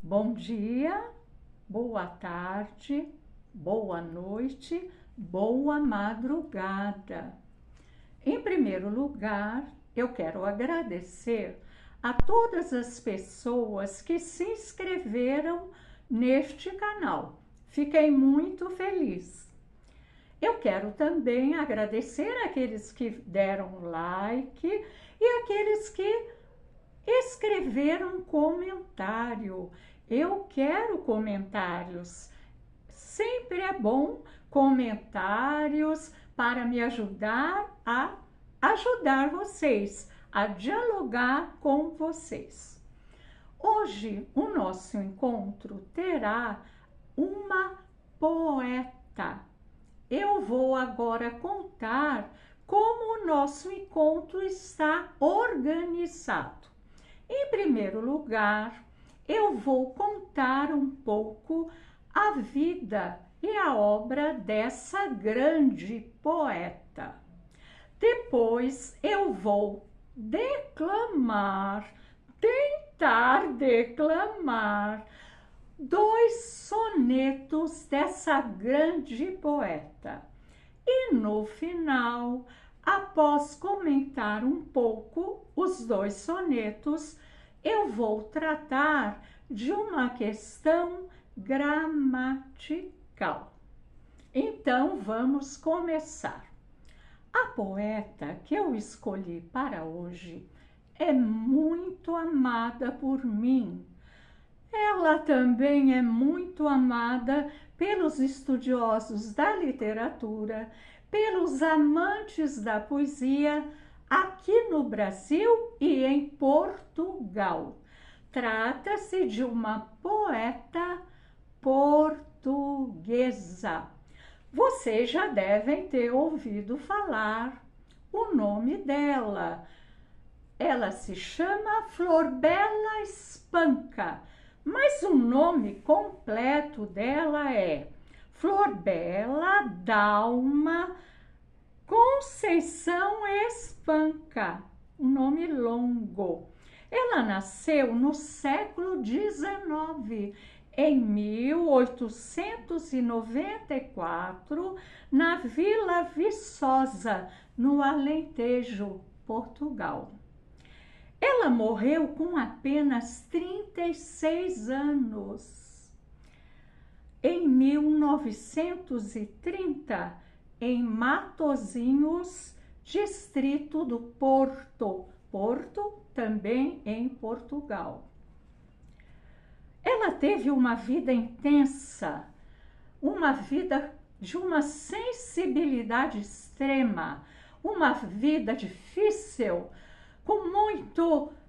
Bom dia, boa tarde, boa noite, boa madrugada. Em primeiro lugar, eu quero agradecer a todas as pessoas que se inscreveram neste canal. Fiquei muito feliz. Eu quero também agradecer aqueles que deram like e aqueles que escreveram comentário. Eu quero comentários. Sempre é bom comentários para me ajudar a ajudar vocês, a dialogar com vocês. Hoje o nosso encontro terá uma poeta. Eu vou agora contar como o nosso encontro está organizado. Em primeiro lugar, eu vou contar um pouco a vida e a obra dessa grande poeta. Depois eu vou tentar declamar 2 sonetos dessa grande poeta. E no final, após comentar um pouco os 2 sonetos, eu vou tratar de uma questão gramatical. Então, vamos começar. A poeta que eu escolhi para hoje é muito amada por mim. Ela também é muito amada pelos estudiosos da literatura, pelos amantes da poesia aqui no Brasil e em Portugal. Trata-se de uma poeta portuguesa. Vocês já devem ter ouvido falar o nome dela. Ela se chama Florbela Espanca, mas o nome completo dela é Florbela Dalma Conceição Espanca, um nome longo. Ela nasceu no século XIX, em 1894, na Vila Viçosa, no Alentejo, Portugal. Ela morreu com apenas 36 anos, em 1930, em Matosinhos, distrito do Porto, também em Portugal. Ela teve uma vida intensa, uma vida de uma sensibilidade extrema, uma vida difícil, com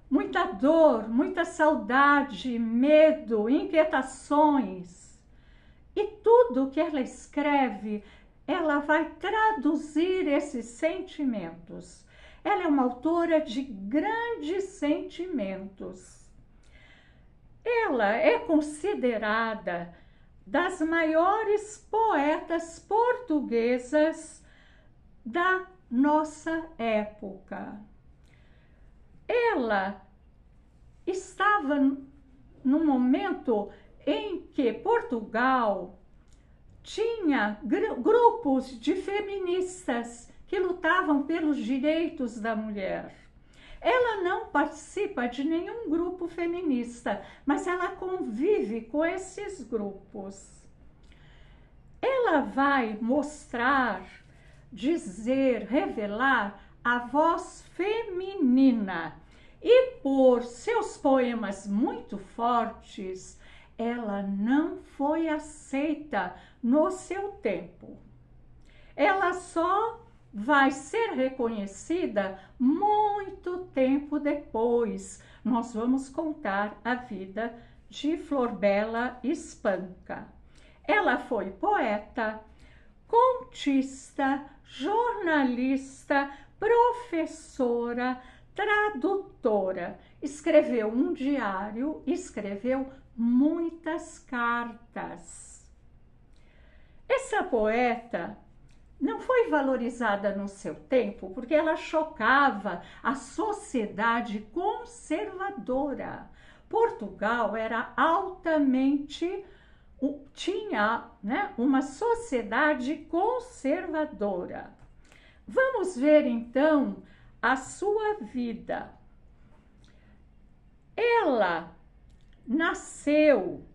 muita dor, muita saudade, medo, inquietações. E tudo que ela escreve, ela vai traduzir esses sentimentos. Ela é uma autora de grandes sentimentos. Ela é considerada das maiores poetas portuguesas da nossa época. Ela estava num momento em que Portugal tinha grupos de feministas que lutavam pelos direitos da mulher. Ela não participa de nenhum grupo feminista, mas ela convive com esses grupos. Ela vai mostrar, dizer, revelar a voz feminina. E por seus poemas muito fortes, ela não foi aceita no seu tempo. Ela só vai ser reconhecida muito tempo depois. Nós vamos contar a vida de Florbela Espanca. Ela foi poeta, contista, jornalista, professora, tradutora. Escreveu um diário, escreveu muitas cartas. Essa poeta não foi valorizada no seu tempo porque ela chocava a sociedade conservadora, Portugal era altamente, tinha, né, uma sociedade conservadora. Vamos ver então a sua vida. Ela nasceu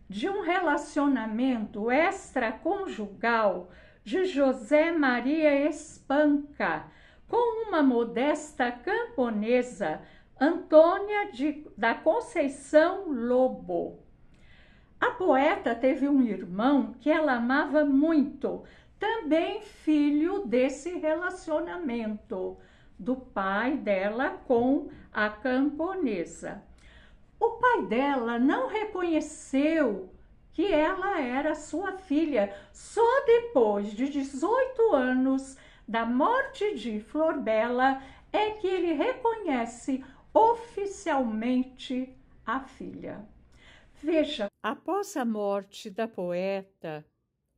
de um relacionamento extraconjugal de José Maria Espanca com uma modesta camponesa, Antônia da Conceição Lobo. A poeta teve um irmão que ela amava muito, também filho desse relacionamento do pai dela com a camponesa. O pai dela não reconheceu que ela era sua filha. Só depois de 18 anos da morte de Florbela é que ele reconhece oficialmente a filha. Veja, após a morte da poeta,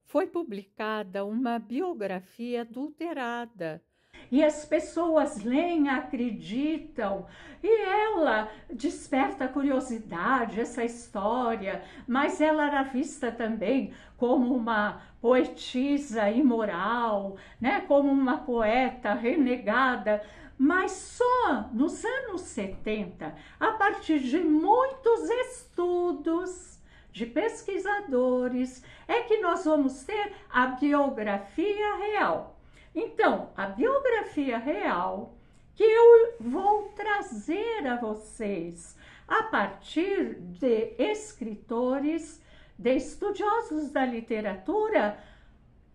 foi publicada uma biografia adulterada. E as pessoas leem, acreditam, e ela desperta curiosidade, essa história, mas ela era vista também como uma poetisa imoral, né? Como uma poeta renegada. Mas só nos anos 70, a partir de muitos estudos de pesquisadores, é que nós vamos ter a biografia real. Então, a biografia real que eu vou trazer a vocês a partir de escritores, de estudiosos da literatura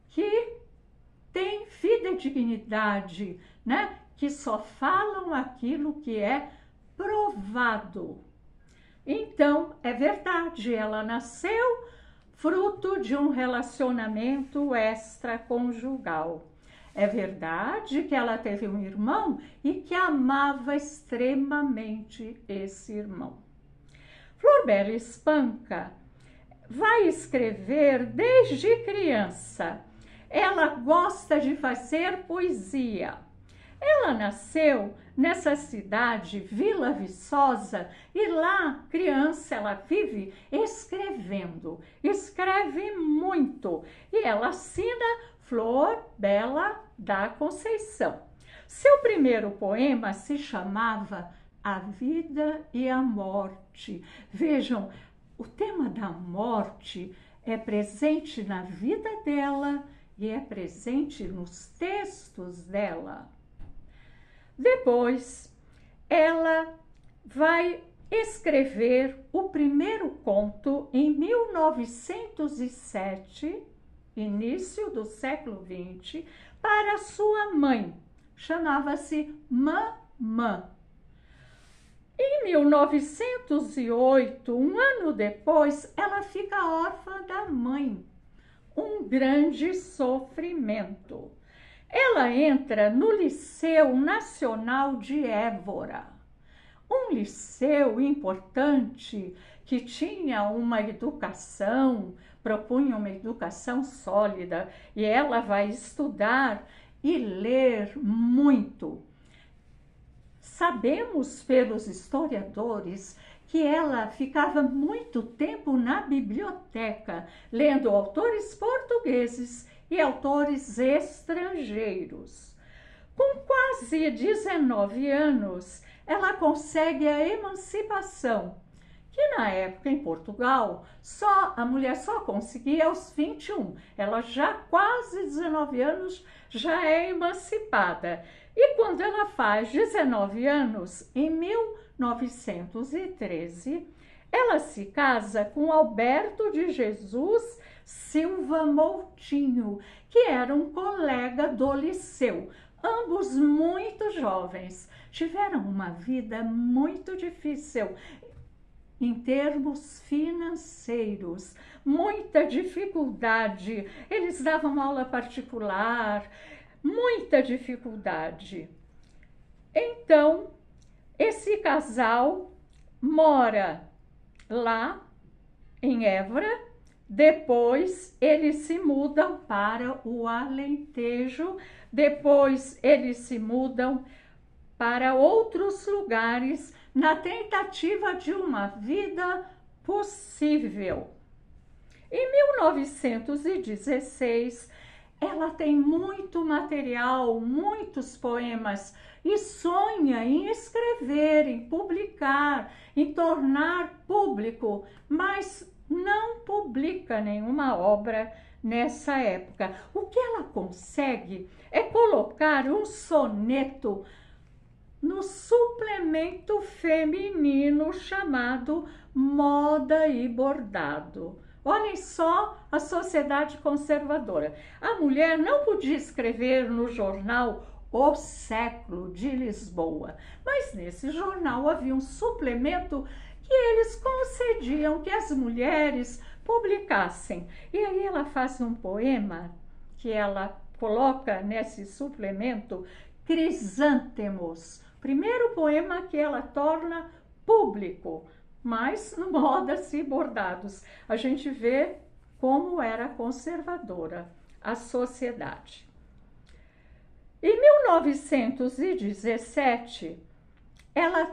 que têm fidedignidade, né? Que só falam aquilo que é provado. Então, é verdade, ela nasceu fruto de um relacionamento extraconjugal. É verdade que ela teve um irmão e que amava extremamente esse irmão. Florbela Espanca vai escrever desde criança. Ela gosta de fazer poesia. Ela nasceu nessa cidade, Vila Viçosa, e lá, criança, ela vive escrevendo. Escreve muito. E ela assina Florbela da Conceição. Seu primeiro poema se chamava A Vida e a Morte. Vejam, o tema da morte é presente na vida dela e é presente nos textos dela. Depois, ela vai escrever o primeiro conto em 1907, início do século XX, para sua mãe. Chamava-se Mamã. Em 1908, um ano depois, ela fica órfã da mãe. Um grande sofrimento. Ela entra no Liceu Nacional de Évora, um liceu importante que tinha uma educação, propunha uma educação sólida, e ela vai estudar e ler muito. Sabemos pelos historiadores que ela ficava muito tempo na biblioteca, lendo autores portugueses e autores estrangeiros. Com quase 19 anos, ela consegue a emancipação, que na época em Portugal, a mulher só conseguia aos 21. Ela já quase 19 anos já é emancipada. E quando ela faz 19 anos, em 1913, ela se casa com Alberto de Jesus Silva Moutinho, que era um colega do liceu. Ambos muito jovens, tiveram uma vida muito difícil em termos financeiros, muita dificuldade. Eles davam aula particular, muita dificuldade. Então, esse casal mora lá em Évora. Depois eles se mudam para o Alentejo, depois eles se mudam para outros lugares, na tentativa de uma vida possível. Em 1916, ela tem muito material, muitos poemas, e sonha em escrever, em publicar, em tornar público, mas não publica nenhuma obra nessa época. O que ela consegue é colocar um soneto no suplemento feminino chamado Moda e Bordado. Olhem só a sociedade conservadora. A mulher não podia escrever no jornal O Século de Lisboa, mas nesse jornal havia um suplemento que eles concediam que as mulheres publicassem. E aí ela faz um poema que ela coloca nesse suplemento, Crisântemos, primeiro poema que ela torna público, mas no Modas e Bordados. A gente vê como era conservadora a sociedade. Em 1917, ela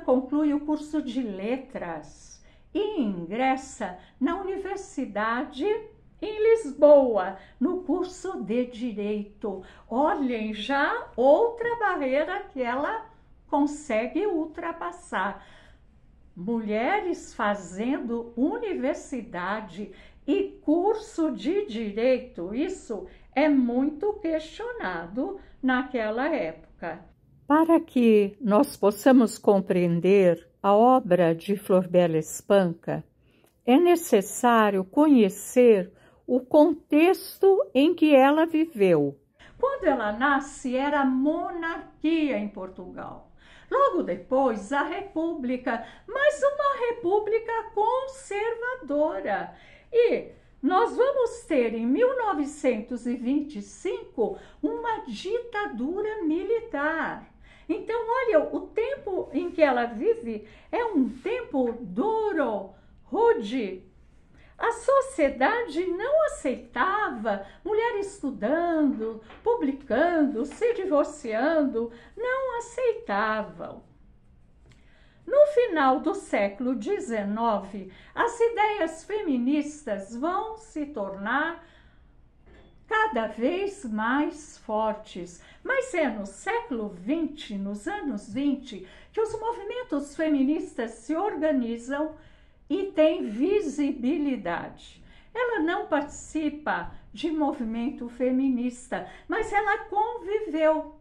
conclui o curso de letras e ingressa na Universidade em Lisboa, no curso de Direito. Olhem, já outra barreira que ela consegue ultrapassar. Mulheres fazendo universidade e curso de direito, isso é muito questionado naquela época. Para que nós possamos compreender a obra de Flor Bela Espanca, é necessário conhecer o contexto em que ela viveu. Quando ela nasce, era monarquia em Portugal. Logo depois, a República, mas uma República conservadora. E nós vamos ter, em 1925, uma ditadura militar. Então, olha, o tempo em que ela vive é um tempo duro, rude. A sociedade não aceitava mulher estudando, publicando, se divorciando, não aceitavam. No final do século XIX, as ideias feministas vão se tornar cada vez mais fortes. Mas é no século XX, nos anos 20, que os movimentos feministas se organizam e tem visibilidade. Ela não participa de movimento feminista, mas ela conviveu.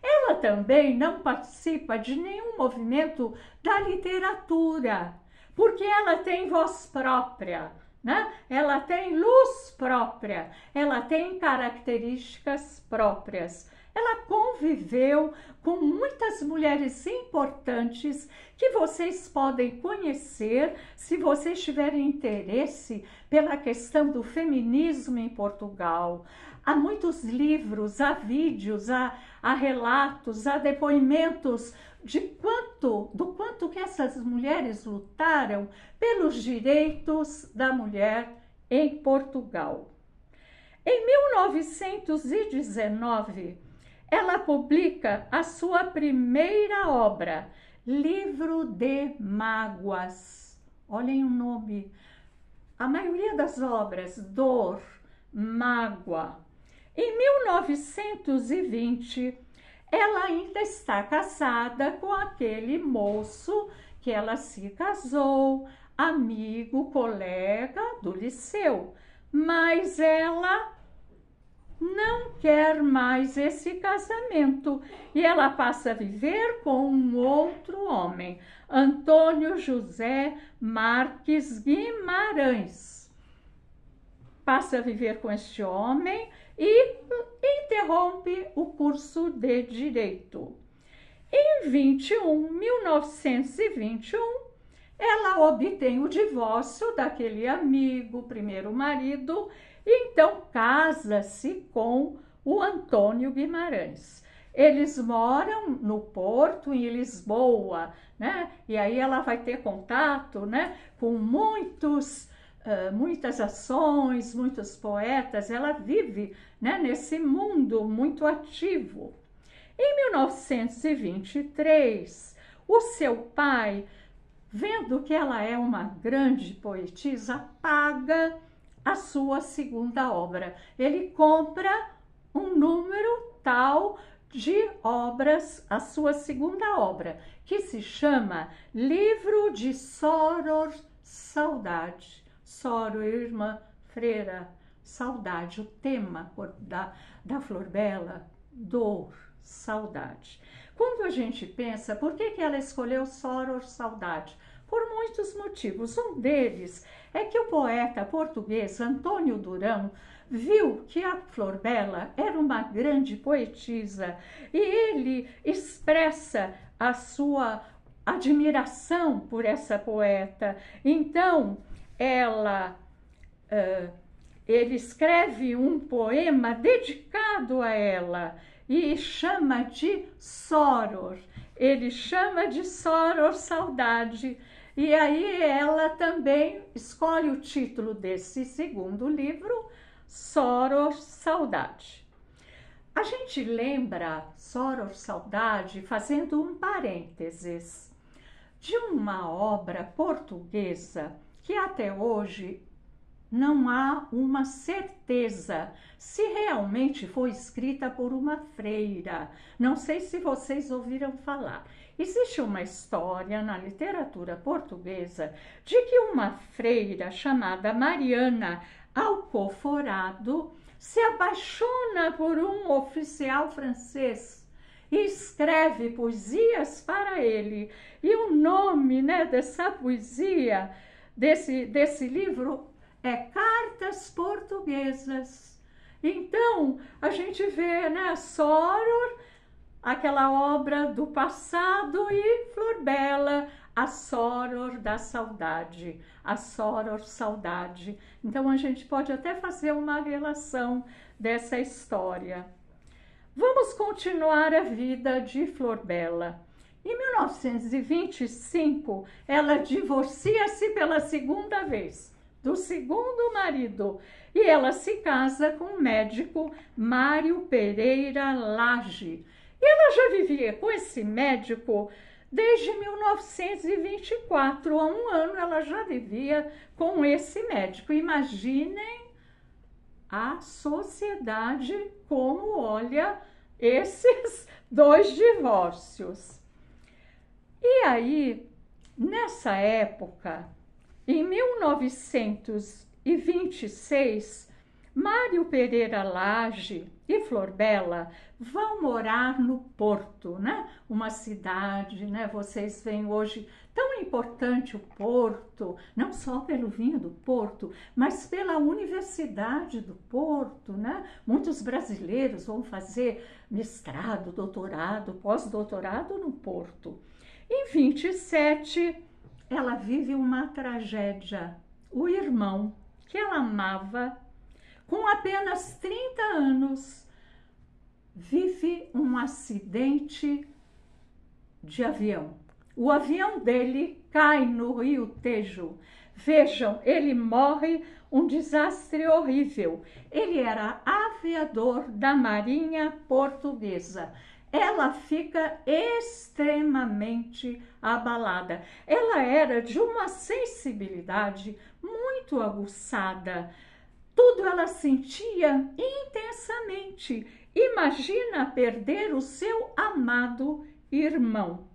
Ela também não participa de nenhum movimento da literatura, porque ela tem voz própria, né? Ela tem luz própria, ela tem características próprias. Ela conviveu com muitas mulheres importantes que vocês podem conhecer se vocês tiverem interesse pela questão do feminismo em Portugal. Há muitos livros, há vídeos, há relatos, há depoimentos do quanto que essas mulheres lutaram pelos direitos da mulher em Portugal. Em 1919, ela publica a sua primeira obra, Livro de Mágoas. Olhem o nome. A maioria das obras, dor, mágoa. Em 1920, ela ainda está casada com aquele moço que ela se casou, amigo, colega do liceu. Mas ela não quer mais esse casamento e ela passa a viver com um outro homem, Antônio José Marques Guimarães. Passa a viver com este homem e interrompe o curso de Direito. Em 1921, ela obtém o divórcio daquele amigo, primeiro marido, e então casa-se com o Antônio Guimarães. Eles moram no Porto, em Lisboa, né? E aí ela vai ter contato, né, com muitas ações, muitos poetas. Ela vive, né, nesse mundo muito ativo. Em 1923, O seu pai, vendo que ela é uma grande poetisa, paga a sua segunda obra. Ele compra um número tal de obras, a sua segunda obra, que se chama Livro de Soror Saudade. Soror, irmã, freira, saudade, o tema da Flor Bela, dor, saudade. Quando a gente pensa, por que ela escolheu Soror Saudade? Por muitos motivos. Um deles é que o poeta português Antônio Durão viu que a Flor Bela era uma grande poetisa e ele expressa a sua admiração por essa poeta. Então, ele escreve um poema dedicado a ela e chama de Soror. Ele chama de Soror Saudade. E aí ela também escolhe o título desse segundo livro, Soror Saudade. A gente lembra Soror Saudade fazendo um parênteses de uma obra portuguesa que até hoje não há uma certeza se realmente foi escrita por uma freira. Não sei se vocês ouviram falar. Existe uma história na literatura portuguesa de que uma freira chamada Mariana Alcoforado se apaixona por um oficial francês e escreve poesias para ele. E o nome, dessa poesia, desse livro, é Cartas Portuguesas. Então, a gente vê, Soror, aquela obra do passado, e Flor Bela, a Soror da saudade, a Soror Saudade. Então, a gente pode até fazer uma relação dessa história. Vamos continuar a vida de Flor Bela. Em 1925, ela divorcia-se pela segunda vez do segundo marido e ela se casa com o médico Mário Pereira Lage. E ela já vivia com esse médico desde 1924, há um ano ela já vivia com esse médico. Imaginem a sociedade como olha esses dois divórcios. E aí, nessa época, em 1926, Mário Pereira Lage e Flor Bela vão morar no Porto, uma cidade, vocês veem hoje tão importante o Porto, não só pelo vinho do Porto, mas pela Universidade do Porto, Muitos brasileiros vão fazer mestrado, doutorado, pós-doutorado no Porto. Em 27, ela vive uma tragédia. O irmão que ela amava, com apenas 30 anos, vive um acidente de avião. O avião dele cai no Rio Tejo. Vejam, ele morre, um desastre horrível. Ele era aviador da Marinha Portuguesa. Ela fica extremamente abalada. Ela era de uma sensibilidade muito aguçada. Tudo ela sentia intensamente. Imagina perder o seu amado irmão.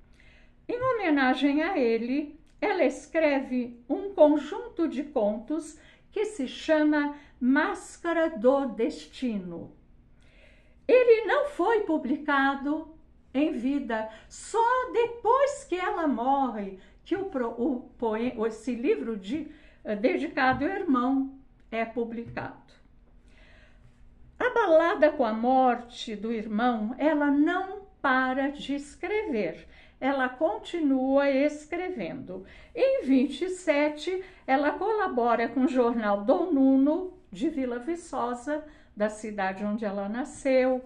Em homenagem a ele, ela escreve um conjunto de contos que se chama Máscara do Destino. Ele não foi publicado em vida, só depois que ela morre, que esse livro dedicado ao irmão é publicado. Abalada com a morte do irmão, ela não para de escrever. Ela continua escrevendo. Em 27, ela colabora com o jornal Dom Nuno, de Vila Viçosa, da cidade onde ela nasceu.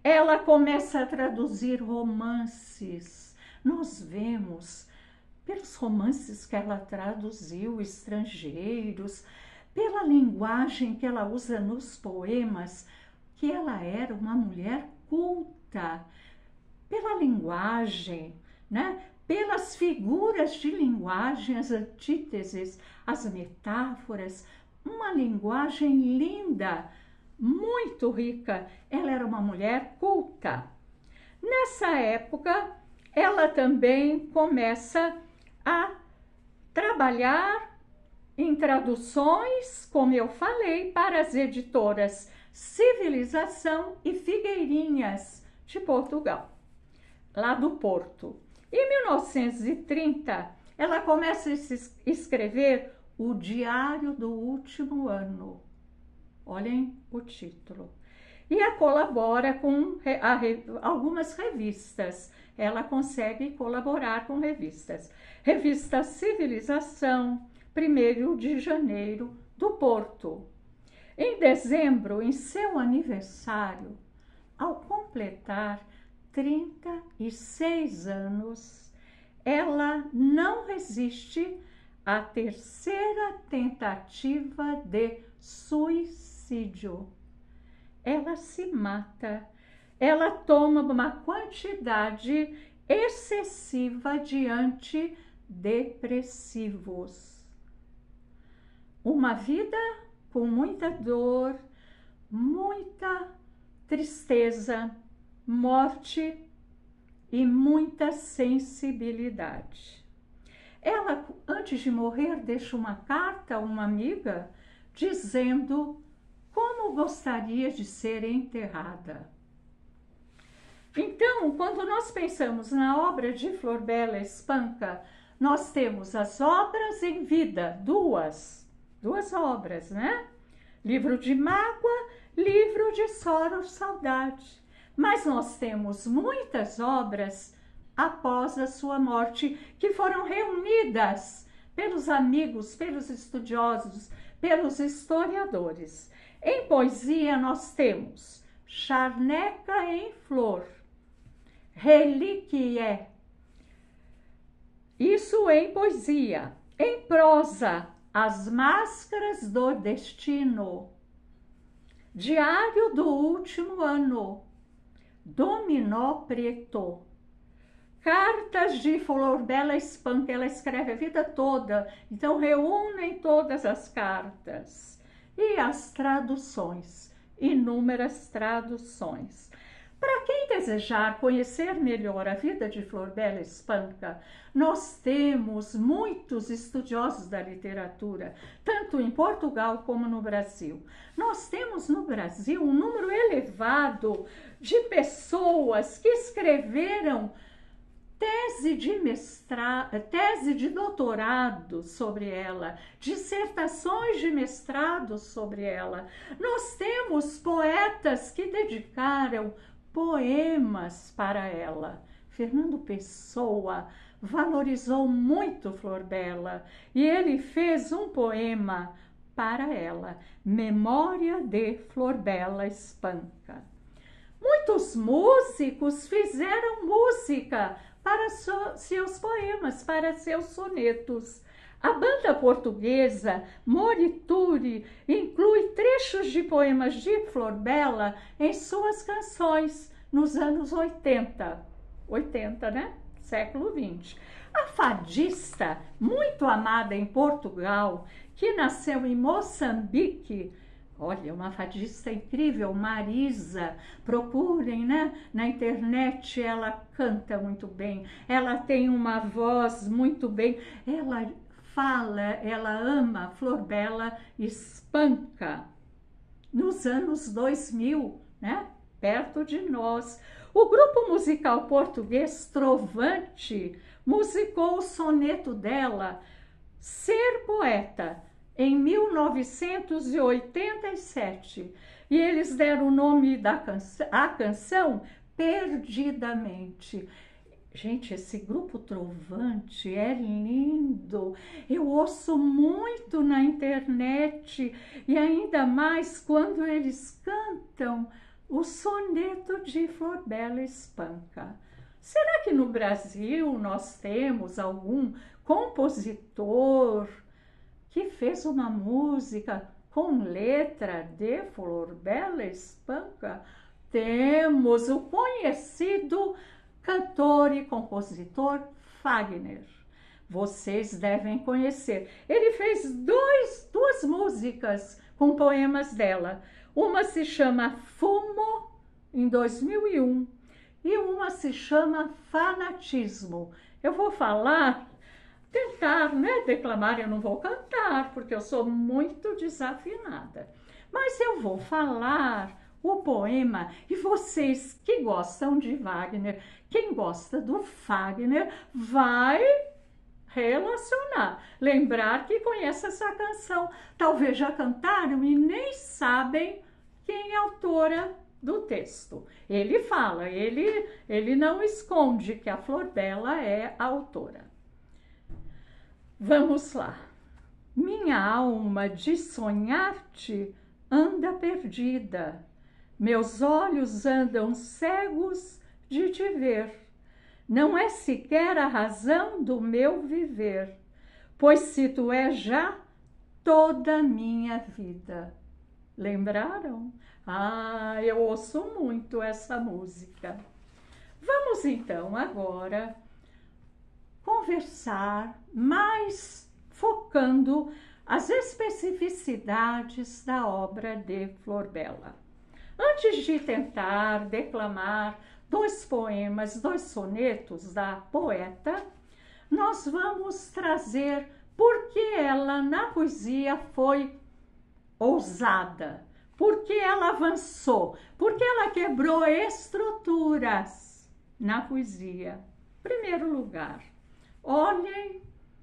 Ela começa a traduzir romances. Nós vemos, pelos romances que ela traduziu, estrangeiros, pela linguagem que ela usa nos poemas, que ela era uma mulher culta, pela linguagem, pelas figuras de linguagem, as antíteses, as metáforas, uma linguagem linda, muito rica. Ela era uma mulher culta. Nessa época, ela também começa a trabalhar em traduções, como eu falei, para as editoras Civilização e Figueirinhas de Portugal, lá do Porto. Em 1930, ela começa a escrever o Diário do Último Ano. Olhem o título. E a colabora com algumas revistas. Ela consegue colaborar com revistas. Revista Civilização, 1º de janeiro, do Porto. Em dezembro, em seu aniversário, ao completar 36 anos, ela não resiste à terceira tentativa de suicídio. Ela se mata, ela toma uma quantidade excessiva de antidepressivos. Uma vida com muita dor, muita tristeza, morte e muita sensibilidade. Ela, antes de morrer, deixa uma carta a uma amiga dizendo como gostaria de ser enterrada. Então, quando nós pensamos na obra de Flor Bela Espanca, nós temos as obras em vida, duas obras, né? Livro de Mágoa, Livro de Sorro, Saudade. Mas nós temos muitas obras após a sua morte, que foram reunidas pelos amigos, pelos estudiosos, pelos historiadores. Em poesia nós temos Charneca em Flor, Relíquia, isso em poesia. Em prosa, As Máscaras do Destino, Diário do Último Ano, Dominó Preto, Cartas de Flor Bela Espanca. Ela escreve a vida toda, então reúnem todas as cartas. E as traduções, inúmeras traduções. Para quem desejar conhecer melhor a vida de Flor Bela Espanca, nós temos muitos estudiosos da literatura, tanto em Portugal como no Brasil. Nós temos no Brasil um número elevado de pessoas que escreveram tese de doutorado sobre ela, dissertações de mestrado sobre ela. Nós temos poetas que dedicaram poemas para ela. Fernando Pessoa valorizou muito Flor Bela e ele fez um poema para ela, Memória de Flor Bela Espanca. Muitos músicos fizeram música para seus poemas, para seus sonetos. A banda portuguesa Morituri inclui trechos de poemas de Flor Bela em suas canções nos anos 80, né? Século XX. A fadista, muito amada em Portugal, que nasceu em Moçambique, olha, uma fadista incrível, Marisa, procurem, né? Na internet, ela canta muito bem, ela tem uma voz muito bem, ela fala, ela ama Flor Bela Espanca. Nos anos 2000, né? Perto de nós, o grupo musical português Trovante musicou o soneto dela, Ser Poeta, em 1987, e eles deram o nome à canção Perdidamente. Gente, esse grupo Trovante é lindo, eu ouço muito na internet, e ainda mais quando eles cantam o soneto de Flor Bela Espanca. Será que no Brasil nós temos algum compositor que fez uma música com letra de Flor Bela Espanca? Temos o conhecido cantor e compositor Fagner. Vocês devem conhecer. Ele fez duas músicas com poemas dela. Uma se chama Fumo, em 2001, e uma se chama Fanatismo. Eu vou tentar, declamar, eu não vou cantar, porque eu sou muito desafinada. Mas eu vou falar o poema, e vocês que gostam de Wagner, quem gosta do Fagner, vai relacionar, lembrar que conhece essa canção. Talvez já cantaram e nem sabem quem é a autora do texto. Ele fala, ele não esconde que a Flor Bela é a autora. Vamos lá. Minha alma de sonhar-te anda perdida, meus olhos andam cegos de te ver. Não é sequer a razão do meu viver, pois se tu és já toda a minha vida. Lembraram? Ah, eu ouço muito essa música. Vamos então agora conversar mais focando as especificidades da obra de Flor Bela. Antes de tentar declamar dois poemas, dois sonetos da poeta, nós vamos trazer por que ela na poesia foi ousada, por que ela avançou, por que ela quebrou estruturas na poesia. Em primeiro lugar, olhem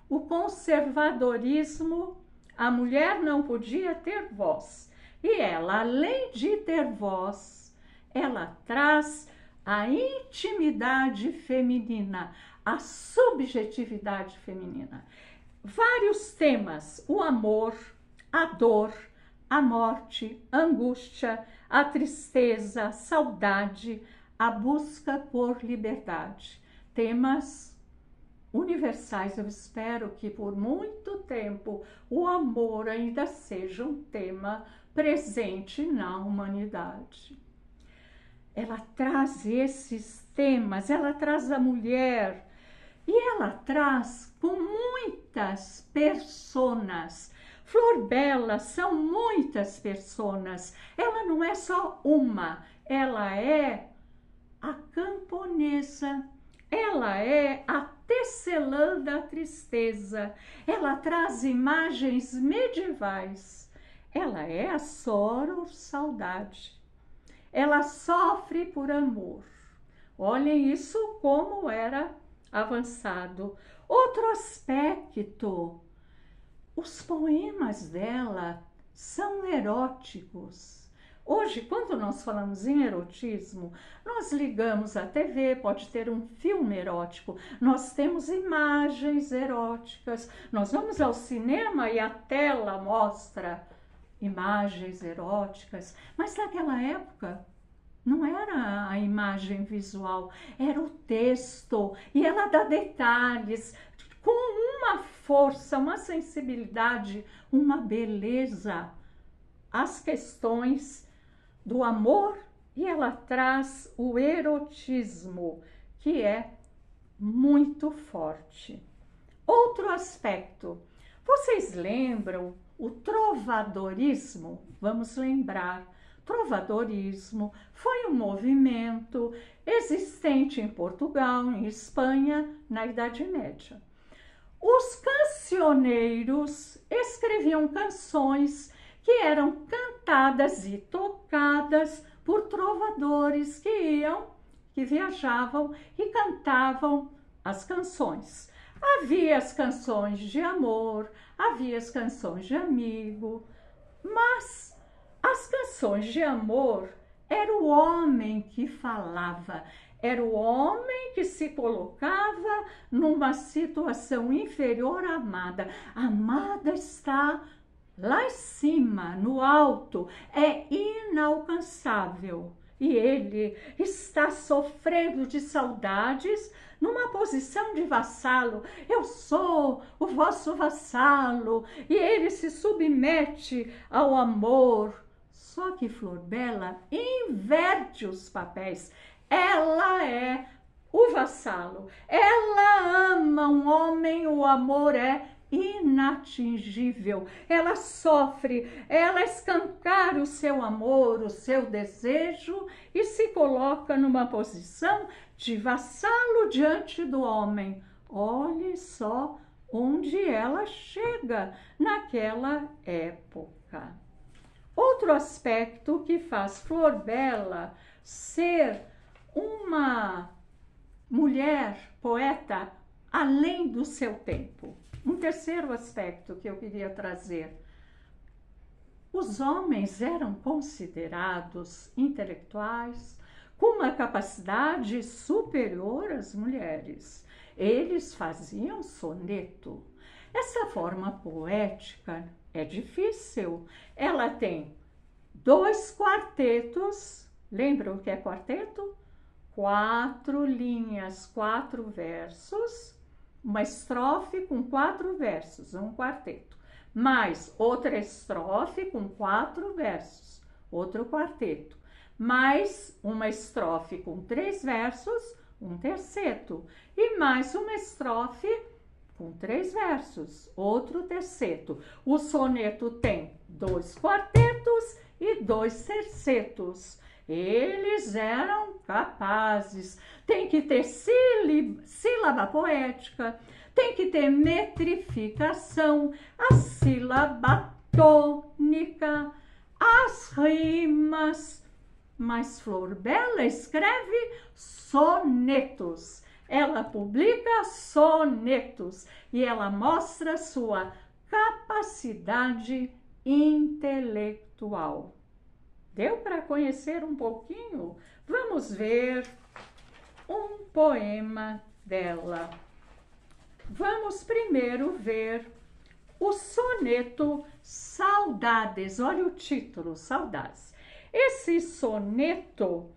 o conservadorismo, a mulher não podia ter voz. E ela, além de ter voz, ela traz a intimidade feminina, a subjetividade feminina. Vários temas, o amor, a dor, a morte, a angústia, a tristeza, a saudade, a busca por liberdade. Temas universais. Eu espero que por muito tempo o amor ainda seja um tema presente na humanidade. Ela traz esses temas, ela traz a mulher e ela traz com muitas personas. Flor Bela são muitas personas, ela não é só uma, ela é a camponesa, ela é a tecelã da tristeza, ela traz imagens medievais, ela é a saudade, ela sofre por amor. Olhem isso como era avançado. Outro aspecto, os poemas dela são eróticos. Hoje, quando nós falamos em erotismo, nós ligamos à TV, pode ter um filme erótico, nós temos imagens eróticas, nós vamos ao cinema e a tela mostra imagens eróticas, mas naquela época não era a imagem visual, era o texto, e ela dá detalhes com uma força, uma sensibilidade, uma beleza, as questões do amor, e ela traz o erotismo, que é muito forte. Outro aspecto, vocês lembram o trovadorismo? Vamos lembrar. Trovadorismo foi um movimento existente em Portugal, em Espanha, na Idade Média. Os cancioneiros escreviam canções que eram cantadas e tocadas por trovadores que viajavam e cantavam as canções. Havia as canções de amor, havia as canções de amigo, mas as canções de amor era o homem que falava, era o homem que se colocava numa situação inferior à amada. A amada está lá em cima, no alto, é inalcançável. E ele está sofrendo de saudades numa posição de vassalo. Eu sou o vosso vassalo. E ele se submete ao amor. Só que Flor Bela inverte os papéis. Ela é o vassalo. Ela ama um homem, o amor é inatingível. Ela sofre, ela escancara o seu amor, o seu desejo e se coloca numa posição de vassalo diante do homem. Olhe só onde ela chega naquela época. Outro aspecto que faz Flor Bela ser uma mulher poeta além do seu tempo. Um terceiro aspecto que eu queria trazer. Os homens eram considerados intelectuais com uma capacidade superior às mulheres. Eles faziam soneto. Essa forma poética é difícil. Ela tem 2 quartetos. Lembram o que é quarteto? 4 linhas, 4 versos, uma estrofe com 4 versos, um quarteto. Mais outra estrofe com 4 versos, outro quarteto. Mais uma estrofe com 3 versos, um terceto. E mais uma estrofe com 3 versos, outro terceto. O soneto tem 2 quartetos e 2 tercetos. Eles eram capazes. Tem que ter sílaba poética, tem que ter metrificação, a sílaba tônica, as rimas. Mas Flor Bela escreve sonetos. Ela publica sonetos e ela mostra sua capacidade intelectual. Deu para conhecer um pouquinho? Vamos ver um poema dela. Vamos primeiro ver o soneto Saudades. Olha o título, Saudades. Esse soneto,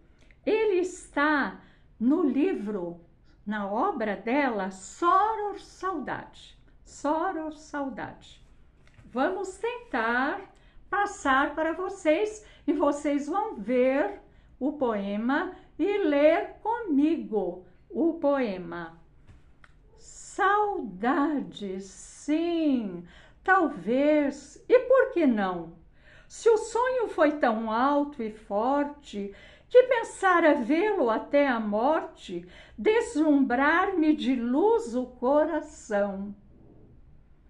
ele está no livro, na obra dela, Soror Saudade. Soror Saudade. Vamos tentar passar para vocês e vocês vão ver o poema e ler comigo o poema. Saudades, sim, talvez, e por que não? Se o sonho foi tão alto e forte, que pensara vê-lo até a morte, deslumbrar-me de luz o coração.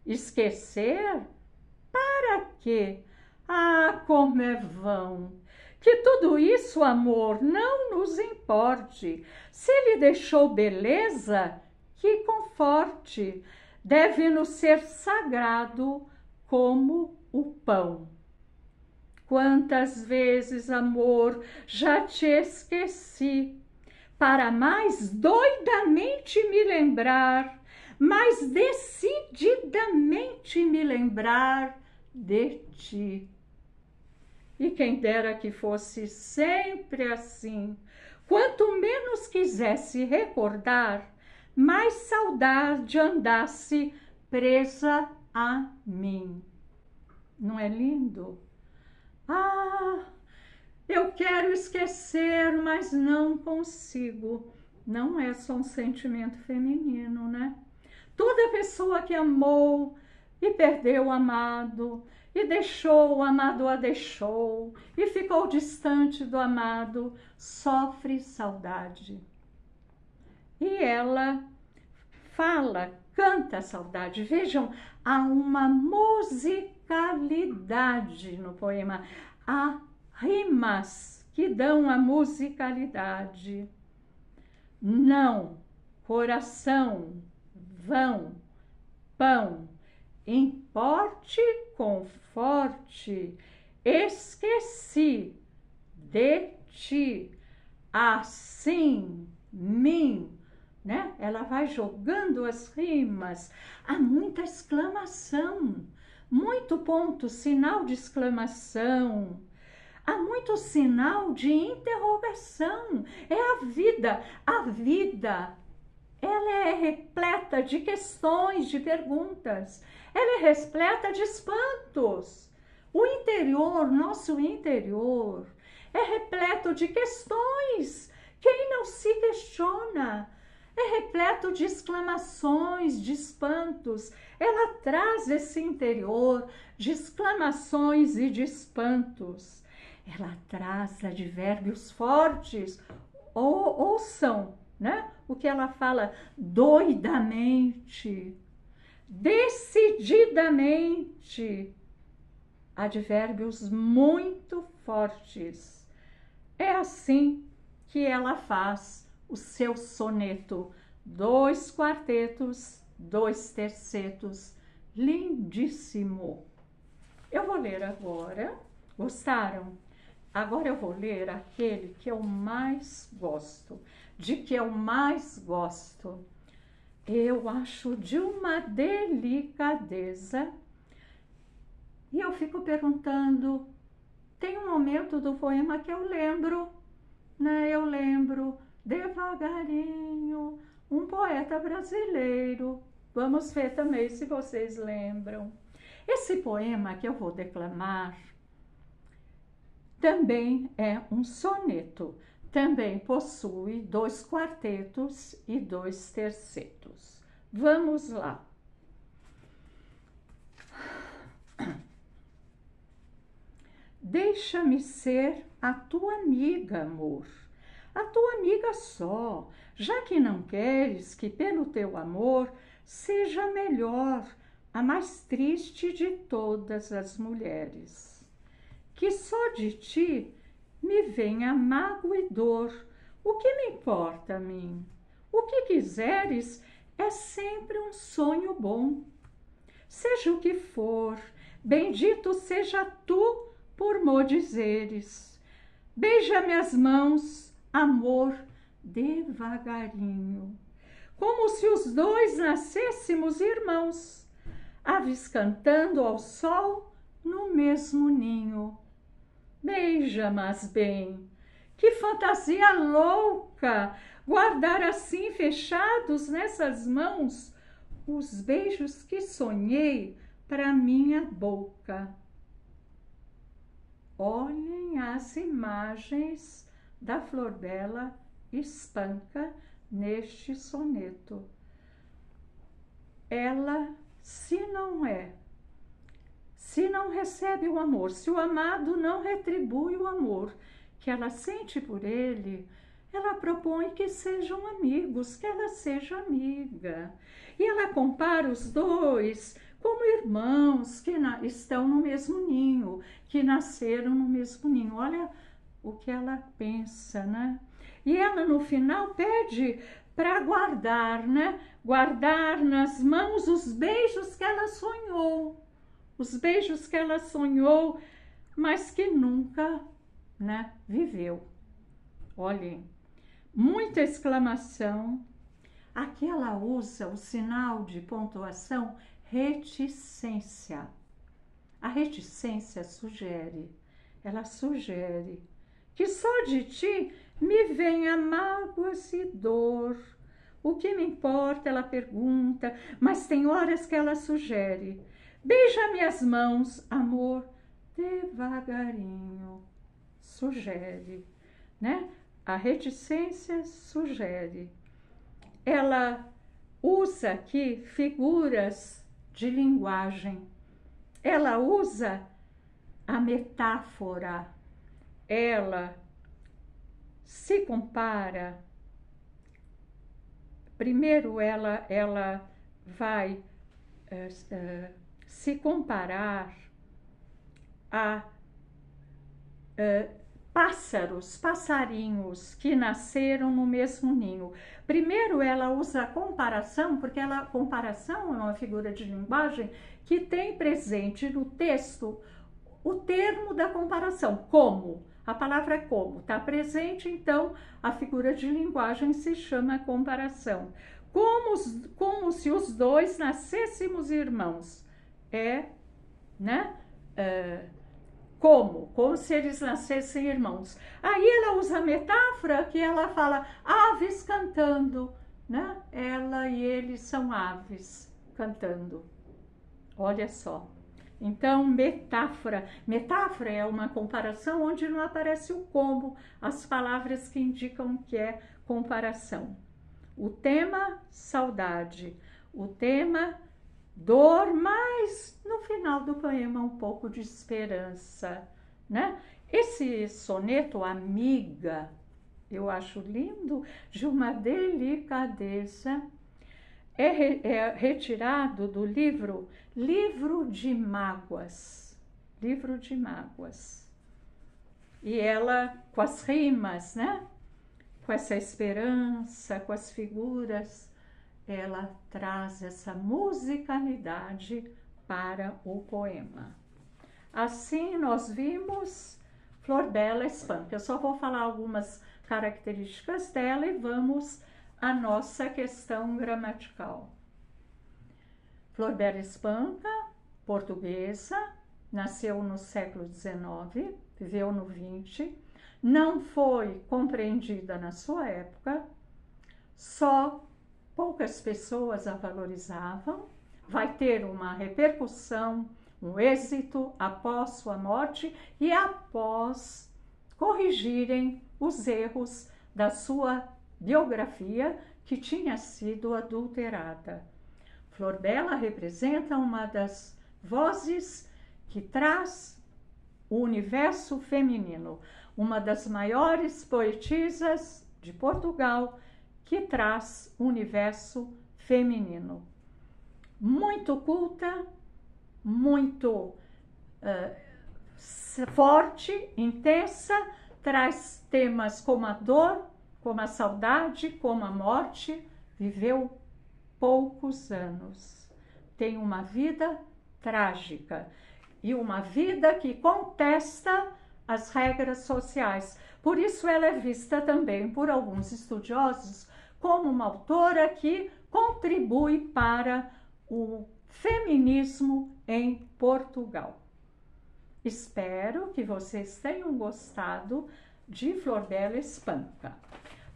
Esquecer? Para quê? Ah, como é vão! Que tudo isso, amor, não nos importe. Se ele deixou beleza, que conforte. Deve-nos ser sagrado como o pão. Quantas vezes, amor, já te esqueci, para mais doidamente me lembrar, mais decididamente me lembrar de ti. E quem dera que fosse sempre assim, quanto menos quisesse recordar, mais saudade andasse presa a mim. Não é lindo? Ah, eu quero esquecer, mas não consigo. Não é só um sentimento feminino, né? Toda pessoa que amou e perdeu o amado, e deixou, o amado a deixou, e ficou distante do amado, sofre saudade. E ela fala, canta a saudade. Vejam, há uma musicalidade no poema. Há rimas que dão a musicalidade. Não, coração, vão, pão, importe, conforte, esqueci de ti, assim, mim, né? Ela vai jogando as rimas, há muita exclamação, muito ponto, sinal de exclamação, há muito sinal de interrogação, é a vida, ela é repleta de questões, de perguntas, ela é repleta de espantos. O interior, nosso interior, é repleto de questões. Quem não se questiona? é repleto de exclamações, de espantos. Ela traz esse interior de exclamações e de espantos. Ela traz advérbios fortes, ouçam, né? O que ela fala: doidamente, decididamente, advérbios muito fortes. É assim que ela faz o seu soneto, 2 quartetos, 2 tercetos, lindíssimo. Eu vou ler agora, gostaram? Agora eu vou ler aquele que eu mais gosto, de que eu mais gosto. Eu acho de uma delicadeza. E eu fico perguntando, tem um momento do poema que eu lembro, né? Eu lembro, devagarinho, um poeta brasileiro. Vamos ver também se vocês lembram. Esse poema que eu vou declamar também é um soneto. Também possui 2 quartetos e 2 tercetos. Vamos lá. Deixa-me ser a tua amiga, amor, a tua amiga só, já que não queres que pelo teu amor seja melhor, a mais triste de todas as mulheres. Que só de ti me venha mágoa e dor, o que me importa a mim? O que quiseres é sempre um sonho bom. Seja o que for, bendito seja tu por mo dizeres. Beija-me as mãos, amor, devagarinho, como se os 2 nascêssemos irmãos, aves cantando ao sol no mesmo ninho. Beija, mas bem, que fantasia louca, guardar assim fechados nessas mãos os beijos que sonhei para minha boca. Olhem as imagens da Flor Bela Espanca neste soneto. Ela, se não recebe o amor, se o amado não retribui o amor que ela sente por ele, ela propõe que sejam amigos, que ela seja amiga. E ela compara os 2 como irmãos que estão no mesmo ninho, que nasceram no mesmo ninho. Olha o que ela pensa, né? E ela no final pede para guardar, né? Guardar nas mãos os beijos que ela sonhou. Os beijos que ela sonhou, mas que nunca, né, viveu. Olhem, muita exclamação. Aqui ela usa o sinal de pontuação reticência. A reticência sugere, ela sugere que só de ti me venha mágoas e dor. O que me importa, ela pergunta, mas tem horas que ela sugere. Beija-me as mãos, amor, devagarinho. Sugere, né? A reticência sugere. Ela usa aqui figuras de linguagem. Ela usa a metáfora. Ela se compara. Primeiro ela vai se comparar a passarinhos que nasceram no mesmo ninho. Primeiro ela usa a comparação, porque a comparação é uma figura de linguagem que tem presente no texto o termo da comparação, como. A palavra como está presente, então a figura de linguagem se chama comparação. Como se os 2 nascêssemos irmãos. Né? Como se eles nascessem irmãos. Aí ela usa a metáfora que ela fala aves cantando, né? Ela e ele são aves cantando. Olha só. Então, metáfora. Metáfora é uma comparação onde não aparece o como, as palavras que indicam que é comparação. O tema saudade, o tema dor, mas no final do poema um pouco de esperança, né? Esse soneto Amiga, eu acho lindo, de uma delicadeza, é retirado do livro Livro de Mágoas. Livro de Mágoas. E ela, com as rimas, né? Com essa esperança, com as figuras, ela traz essa musicalidade para o poema. Assim, nós vimos Flor Bela Espanca. Eu só vou falar algumas características dela e vamos à nossa questão gramatical. Flor Bela Espanca, portuguesa, nasceu no século XIX, viveu no XX, não foi compreendida na sua época, só poucas pessoas a valorizavam, vai ter uma repercussão, um êxito após sua morte e após corrigirem os erros da sua biografia que tinha sido adulterada. Flor Bela representa uma das vozes que traz o universo feminino, uma das maiores poetisas de Portugal que traz o universo feminino. Muito culta, muito forte, intensa, traz temas como a dor, como a saudade, como a morte, viveu poucos anos. Tem uma vida trágica e uma vida que contesta as regras sociais. Por isso ela é vista também por alguns estudiosos como uma autora que contribui para o feminismo em Portugal. Espero que vocês tenham gostado de Flor Bela Espanca.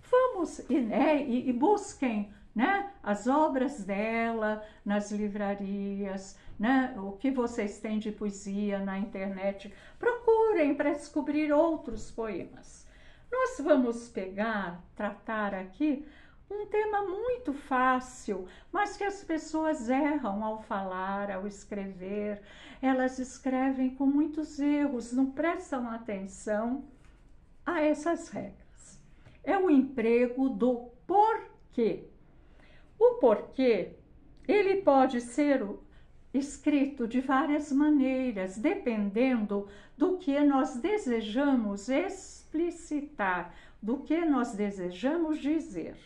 Vamos e busquem, né, as obras dela nas livrarias, né, o que vocês têm de poesia na internet. Procurem para descobrir outros poemas. Nós vamos tratar aqui um tema muito fácil, mas que as pessoas erram ao falar, ao escrever. Elas escrevem com muitos erros, não prestam atenção a essas regras. É o emprego do porquê. O porquê, ele pode ser escrito de várias maneiras, dependendo do que nós desejamos explicitar, do que nós desejamos dizer.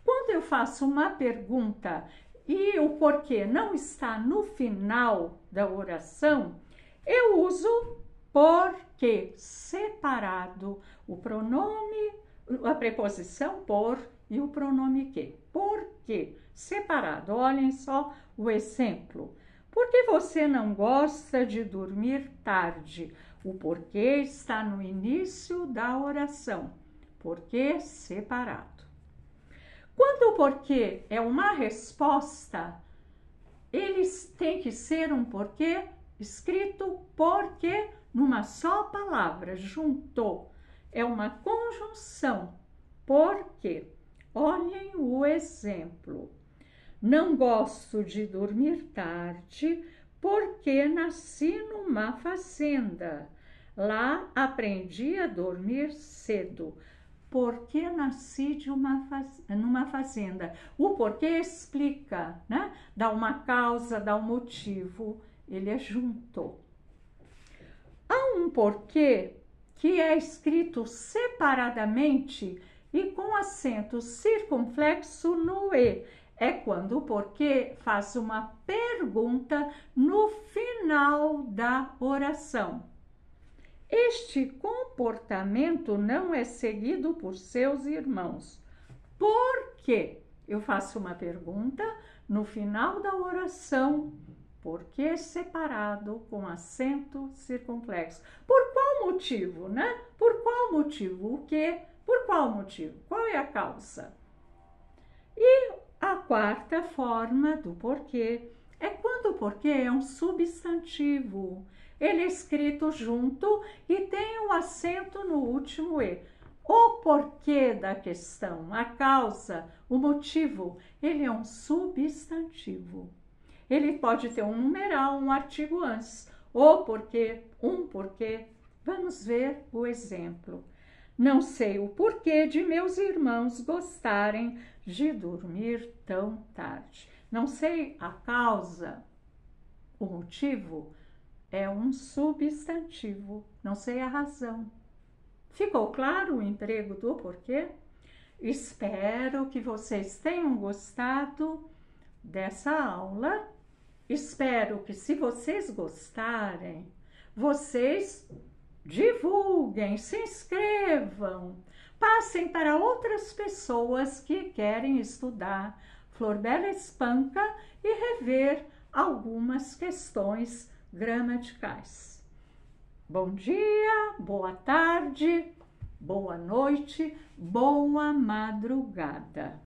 Quando eu faço uma pergunta e o porquê não está no final da oração, eu uso porquê separado, o pronome, a preposição por e o pronome que. Porquê separado. Olhem só o exemplo. Por que você não gosta de dormir tarde? O porquê está no início da oração. Porquê separado. Quando o porquê é uma resposta, eles têm que ser um porquê escrito porquê numa só palavra, juntou. É uma conjunção. Porquê. Olhem o exemplo. Não gosto de dormir tarde porque nasci numa fazenda. Lá aprendi a dormir cedo. Porque nasci numa fazenda. O porquê explica, né? Dá uma causa, dá um motivo. Ele é junto. Há um porquê que é escrito separadamente e com acento circunflexo no E. É quando o porquê faz uma pergunta no final da oração. Este comportamento não é seguido por seus irmãos. Por quê? Eu faço uma pergunta no final da oração. Por que separado com acento circunflexo? Por qual motivo, né? Por qual motivo? O quê? Por qual motivo? Qual é a causa? E a quarta forma do porquê é quando o porquê é um substantivo. Ele é escrito junto e tem o acento no último E. O porquê da questão, a causa, o motivo, ele é um substantivo. Ele pode ter um numeral, um artigo antes. O porquê, um porquê. Vamos ver o exemplo. Não sei o porquê de meus irmãos gostarem de dormir tão tarde. Não sei a causa, o motivo é um substantivo. Não sei a razão. Ficou claro o emprego do porquê? Espero que vocês tenham gostado dessa aula. Espero que, se vocês gostarem, vocês divulguem, se inscrevam, passem para outras pessoas que querem estudar Flor Bela Espanca e rever algumas questões gramaticais. Bom dia, boa tarde, boa noite, boa madrugada.